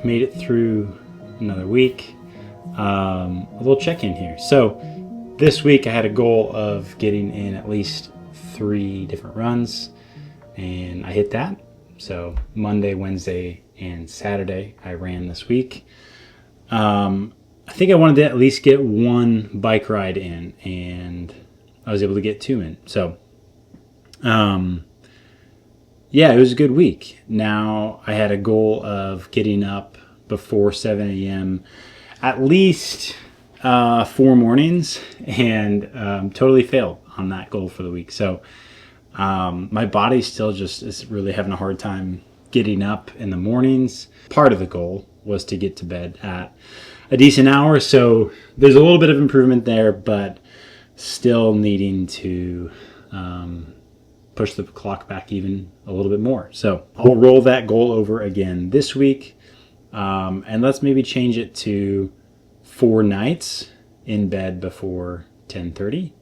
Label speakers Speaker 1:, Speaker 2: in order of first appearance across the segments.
Speaker 1: Made it through another week. A little check-in here. So this week I had a goal of getting in at least 3 different runs, and I hit that. So Monday, Wednesday, and Saturday I ran this week. I think I wanted to at least get 1 bike ride in, and I was able to get 2 in. So yeah, it was a good week. Now I had a goal of getting up before 7 a.m. at least 4 mornings, and totally failed on that goal for the week. So my body still just is really having a hard time getting up in the mornings. Part of the goal was to get to bed at a decent hour, so there's a little bit of improvement there, but still needing to push the clock back even a little bit more. So I'll roll that goal over again this week, and let's maybe change it to 4 nights in bed before 10:30,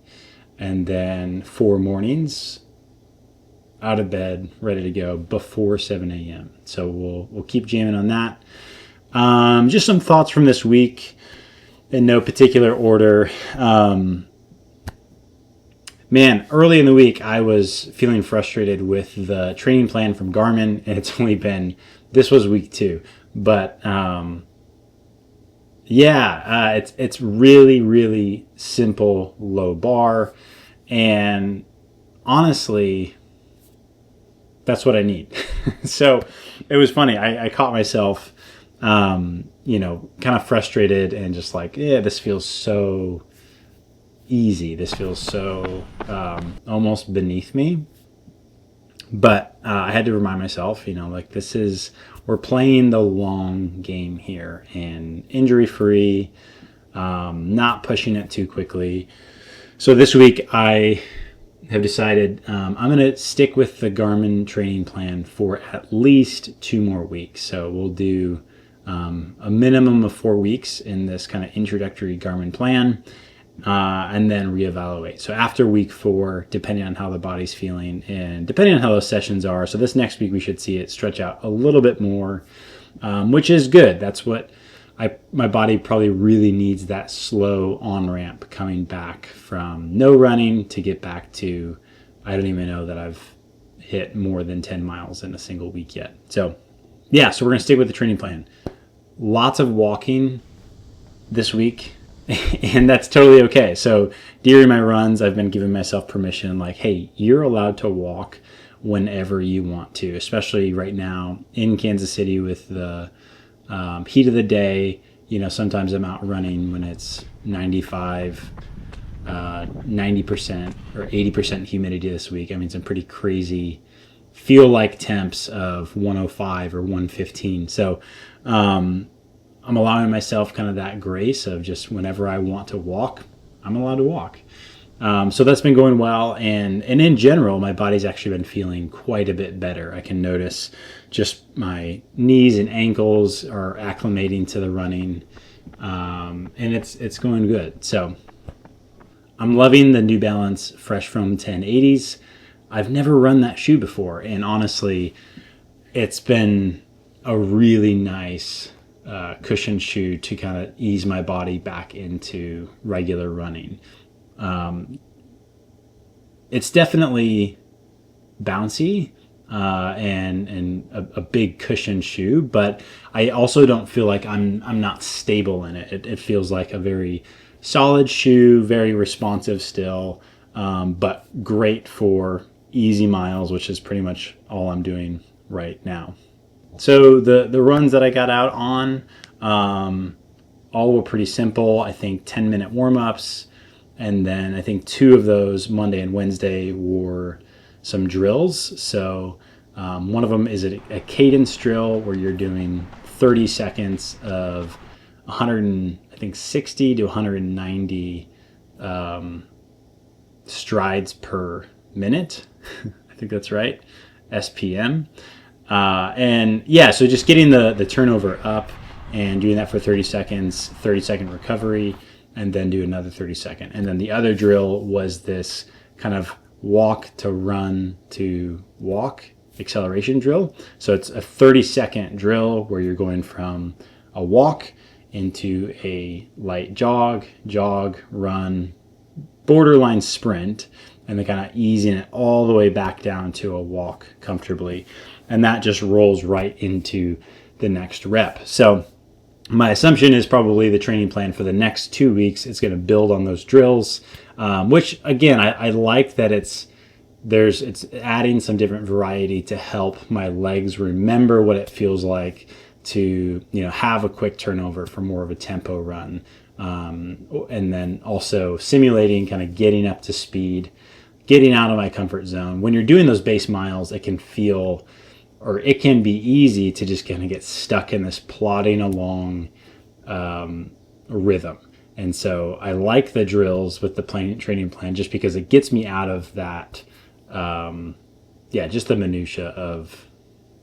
Speaker 1: and then 4 mornings out of bed, ready to go before 7 a.m. So we'll keep jamming on that. Just some thoughts from this week in no particular order. Man, early in the week, I was feeling frustrated with the training plan from Garmin, and this was week 2. But it's really, really simple, low bar. And honestly, that's what I need. So it was funny. I caught myself, kind of frustrated and just like, this feels so easy. This feels so almost beneath me. But I had to remind myself, we're playing the long game here, and injury free, not pushing it too quickly. So this week I have decided I'm going to stick with the Garmin training plan for at least 2 more weeks. So we'll do a minimum of 4 weeks in this kind of introductory Garmin plan. And then reevaluate. So after week 4, depending on how the body's feeling and depending on how those sessions are. So this next week we should see it stretch out a little bit more, which is good. That's what my body probably really needs, that slow on-ramp coming back from no running to get back to, I don't even know that I've hit more than 10 miles in a single week yet. So yeah, so we're going to stick with the training plan. Lots of walking this week. And that's totally okay. So during my runs, I've been giving myself permission, like, hey, you're allowed to walk whenever you want to, especially right now in Kansas City with the heat of the day. Sometimes I'm out running when it's 95, 90% or 80% humidity this week. I mean, some pretty crazy feel like temps of 105 or 115. So, I'm allowing myself kind of that grace of just whenever I want to walk, I'm allowed to walk. So that's been going well. And in general, my body's actually been feeling quite a bit better. I can notice just my knees and ankles are acclimating to the running. And it's going good. So I'm loving the New Balance Fresh Foam 1080s. I've never run that shoe before. And honestly, it's been a really nice cushioned shoe to kind of ease my body back into regular running. It's definitely bouncy. and a big cushion shoe, but I also don't feel like I'm not stable in it. It feels like a very solid shoe, very responsive still, but great for easy miles, which is pretty much all I'm doing right now. So the runs that I got out on, all were pretty simple. I think 10-minute warm-ups, and then I think 2 of those, Monday and Wednesday, were some drills. So one of them is a cadence drill where you're doing 30 seconds of 160 to 190 strides per minute. I think that's right, SPM. And yeah, so just getting the turnover up and doing that for 30 seconds, 30-second recovery, and then do another 30-second. And then the other drill was this kind of walk to run to walk acceleration drill. So it's a 30-second drill where you're going from a walk into a light jog, run, borderline sprint, and then kind of easing it all the way back down to a walk comfortably. And that just rolls right into the next rep. So my assumption is probably the training plan for the next 2 weeks is going to build on those drills, which again, I like that it's adding some different variety to help my legs remember what it feels like to, have a quick turnover for more of a tempo run. And then also simulating kind of getting up to speed, getting out of my comfort zone. When you're doing those base miles, it can feel, or it can be easy to just kind of get stuck in this plodding along rhythm. And so I like the drills with the training plan just because it gets me out of that, just the minutia of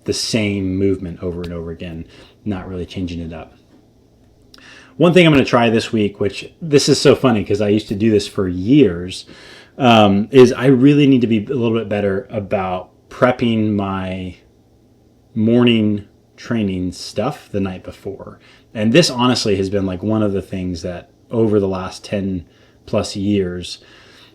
Speaker 1: the same movement over and over again, not really changing it up. One thing I'm going to try this week, which this is so funny because I used to do this for years, is I really need to be a little bit better about prepping my morning training stuff the night before. And this honestly has been like one of the things that over the last 10 plus years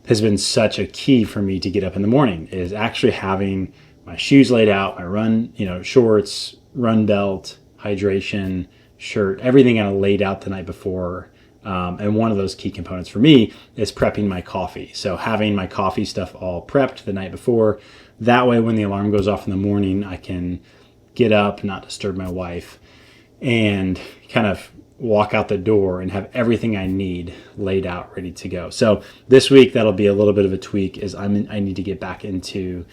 Speaker 1: has been such a key for me to get up in the morning, is actually having my shoes laid out, my run, shorts, run belt, hydration, shirt, everything kind of laid out the night before. And one of those key components for me is prepping my coffee. So having my coffee stuff all prepped the night before, that way when the alarm goes off in the morning, I can get up, not disturb my wife, and kind of walk out the door and have everything I need laid out, ready to go. So this week, that'll be a little bit of a tweak, is I need to get back into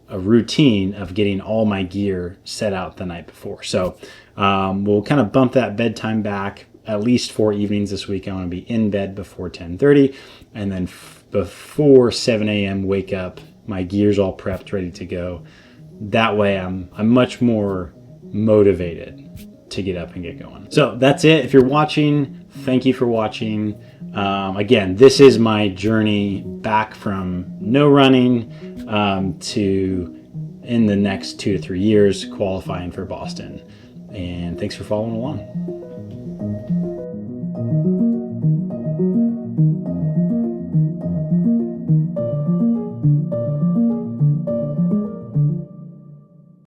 Speaker 1: a routine of getting all my gear set out the night before. So we'll kind of bump that bedtime back at least 4 evenings this week. I want to be in bed before 10:30, and then before 7 a.m. wake up, my gear's all prepped, ready to go. That way I'm much more motivated to get up and get going. So that's it. If you're watching, thank you for watching. Again, this is my journey back from no running to, in the next 2 to 3 years, qualifying for Boston. And thanks for following along.